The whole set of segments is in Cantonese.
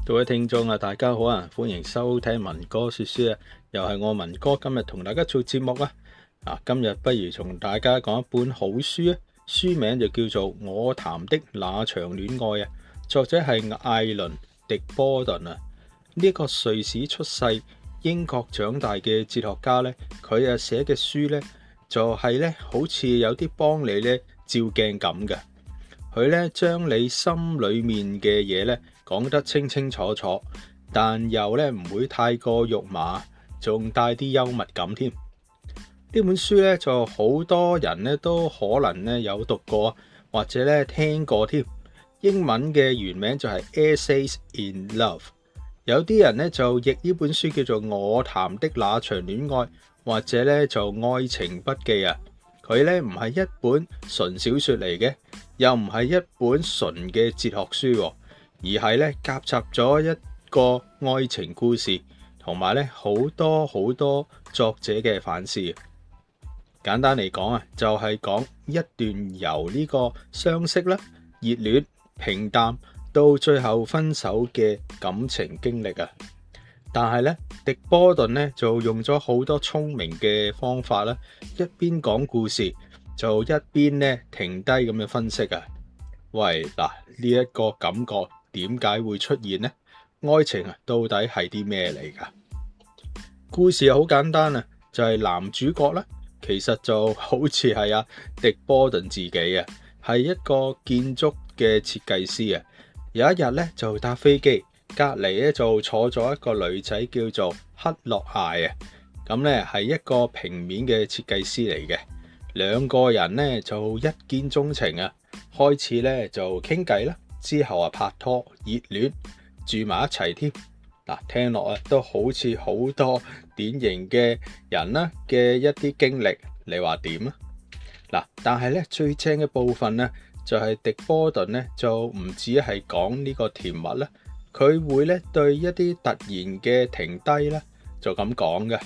各位聽眾啊，大家好啊，歡迎收聽文哥說書啊，又係我文哥今日同大家做節目啊。今日不如同大家講一本好書啊，書名就叫做《我談的那場戀愛》啊，作者係艾倫狄波頓啊。呢個瑞士出世、英國長大嘅哲學家呢，佢寫嘅書呢，就係呢好似有啲幫你呢照鏡咁嘅。佢呢將你心裏面嘅嘢呢講得清清楚楚，但又呢唔會太過肉麻，仲帶啲幽默感添。呢本書呢就好多人呢都可能呢有讀過或者呢聽過添。英文嘅原名就係 Essays in Love。有啲人呢就譯呢本書叫做我談的那場戀愛，或者呢就愛情筆記啊。佢呢唔係一本純小說嚟嘅，又唔係一本純嘅哲學書，而係呢夾雜咗一個愛情故事，同埋呢好多作者嘅反思。簡單嚟講啊，就係講一段由呢個相識啦、熱戀、平淡到最後分手嘅感情經歷啊。但係呢，狄波頓呢就用咗好多聰明嘅方法啦，一邊講故事就一邊呢停低咁樣分析啊。喂，嗱，呢一個感覺點解會出現呢？愛情啊，到底係啲咩嚟㗎？故事好簡單啊，就係男主角啦，其實就好似係狄波頓自己啊，係一個建築嘅設計師啊。有一日呢，就搭飛機。隔籬咧就坐咗一個女仔叫做克洛艾啊，咁咧係一個平面嘅設計師嚟嘅。兩個人咧就一見鍾情啊，開始咧就傾偈啦，之後拍拖熱戀住埋一齊添。嗱，聽落都好似好多典型嘅人啦嘅一啲經歷，你話點啊？嗱，但係咧最正嘅部分咧就係狄波頓咧就唔止係講呢個甜蜜啦。佢會咧對一啲突然嘅停低咧就咁講嘅。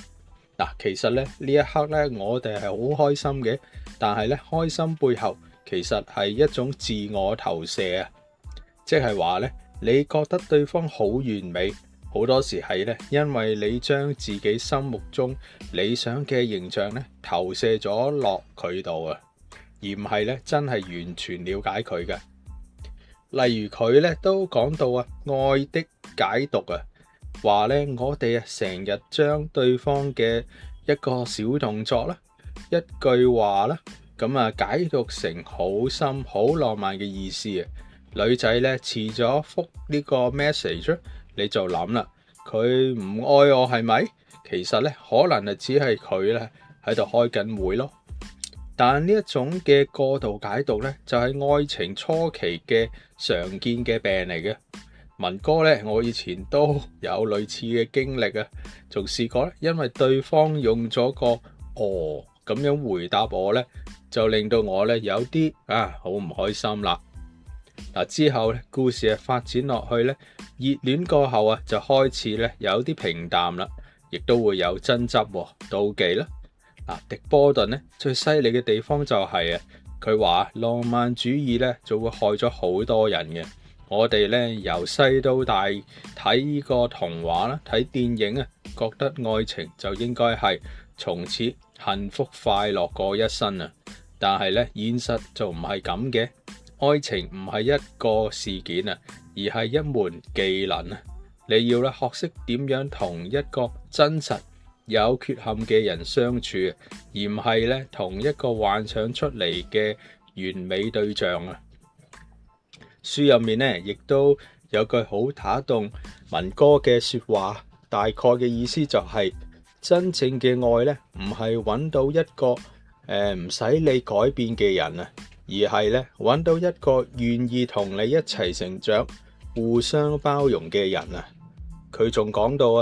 嗱，其實咧呢一刻咧我哋係好開心嘅，但係咧開心背後其實係一種自我投射啊，即係話咧你覺得對方好完美，好多時係咧因為你將自己心目中理想嘅形象咧投射咗落佢度啊，而唔係咧真係完全了解佢嘅。例如佢咧都講到愛的解讀啊，話咧我哋成日將對方嘅一個小動作啦、一句話啦，咁解讀成好深好浪漫嘅意思啊。女仔咧遲咗覆呢個 message， 你就諗啦，佢唔愛我係咪？其實咧可能只係佢咧喺度開緊會咯。但呢一種嘅過度解讀咧，就係愛情初期嘅常見嘅病嚟嘅。文哥咧，我以前都有類似嘅經歷啊，仲試過咧，因為對方用咗個咁樣回答我咧，就令到我咧有啲好唔開心啦。嗱，之後咧故事發展落去咧，熱戀過後就開始咧有啲平淡啦，亦都會有爭執、妒忌啦。狄波頓咧最犀利嘅地方就係佢話浪漫主義咧就會害咗好多人嘅。我哋咧由細到大睇呢個童話啦，睇電影覺得愛情就應該係從此幸福快樂過一生啊。但係咧現實就唔係咁嘅，愛情唔係一個事件而係一門技能啊。你要咧學識點樣同一個真實有缺陷嘅人相處，而唔係咧同一個幻想出嚟嘅完美對象啊。書入面咧亦都有句好打動文哥嘅說話，大概嘅意思就係真正嘅愛咧唔係揾到一個唔使你改變嘅人啊，而係咧揾到一個願意同你一齊成長、互相包容嘅人啊。佢仲講到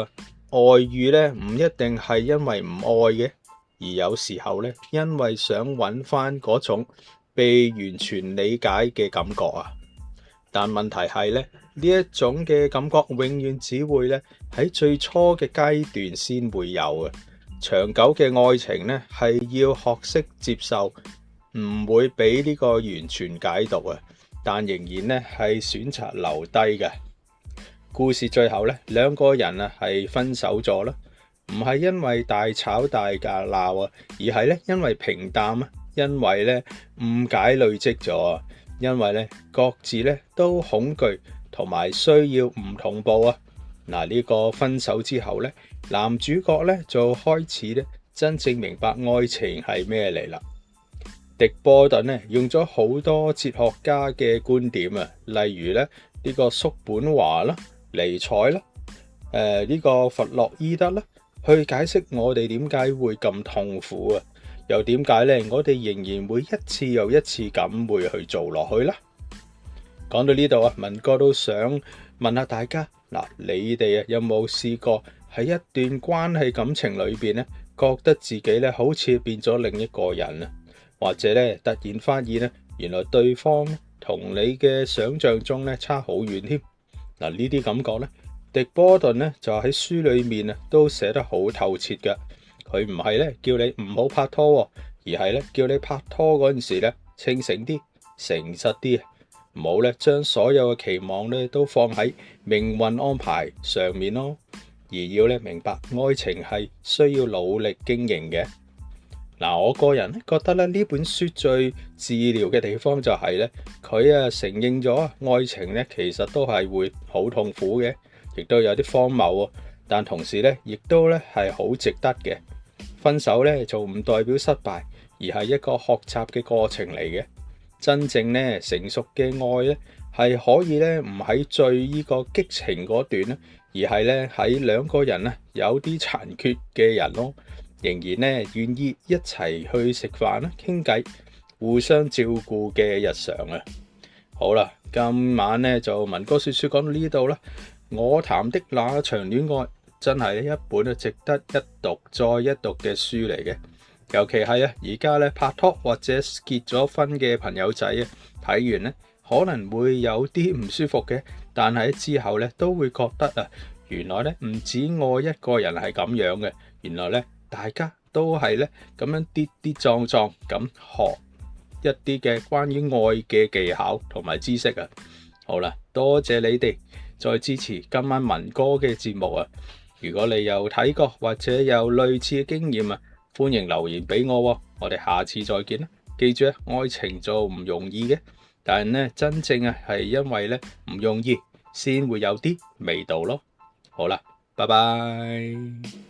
外遇咧唔一定係因為唔愛嘅，而有時候咧因為想揾翻嗰種被完全理解嘅感覺啊。但問題係咧呢一種嘅感覺永遠只會咧喺最初嘅階段先會有嘅。長久嘅愛情咧係要學識接受，唔會俾呢個完全解讀但仍然咧係選擇留低嘅。故事最後咧，兩個人啊係分手咗啦，唔係因為大吵大架鬧啊，而係咧因為平淡啊，因為咧誤解累積咗啊，因為咧各自咧都恐懼同埋需要唔同步啊。嗱，呢個分手之後咧，男主角咧就開始咧真正明白愛情係咩嚟啦。狄波頓咧用咗好多哲學家嘅觀點啊，例如咧呢個叔本華啦、尼采啦、呢個弗洛伊德啦，去解釋我哋點解會咁痛苦啊，又點解咧我哋仍然會一次又一次咁會去做落去啦。講到呢度啊，文哥都想問下大家，嗱，你哋啊有冇試過喺一段關係感情裏邊咧，覺得自己咧好似變咗另一個人啊，或者咧突然發現咧，原來對方同你嘅想象中咧差好遠添。嗱，呢啲感覺咧，狄波頓咧就喺書裏面啊都寫得好透徹㗎。佢唔係咧叫你唔好拍拖，而係咧叫你拍拖嗰陣時咧清醒啲、誠實啲，唔好咧將所有嘅期望咧都放喺命運安排上面咯，而要咧明白愛情係需要努力經營嘅。嗱，我個人咧覺得咧呢本書最治療嘅地方就係咧，佢啊承認咗愛情咧其實都係會好痛苦嘅，亦都有啲荒謬啊，但同時咧亦都咧係好值得嘅。分手咧就唔代表失敗，而係一個學習嘅過程嚟嘅。真正咧成熟嘅愛咧係可以咧唔喺最呢個激情嗰段咧，而係咧喺兩個人啊有啲殘缺嘅人咯，仍然咧願意一齊去食飯啦、傾偈、互相照顧嘅日常啊。好啦，今晚咧就文哥說書講到呢度啦。我談的那場戀愛真係一本值得一讀再一讀嘅書嚟嘅，尤其係而家咧拍拖或者結咗婚嘅朋友仔啊，睇完咧可能會有啲唔舒服嘅，但係之後咧都會覺得原來咧唔止我一個人係咁樣嘅，原來咧大家都係咧咁樣跌跌撞撞咁學一啲嘅關於愛嘅技巧同埋知識啊。好啦，多謝你哋再支持今晚文哥嘅節目啊！如果你有睇過或者有類似嘅經驗啊，歡迎留言俾我喎。我哋下次再見啦！記住愛情就唔容易嘅，但係咧真正係因為咧唔容易，先會有啲味道咯。好啦，拜拜。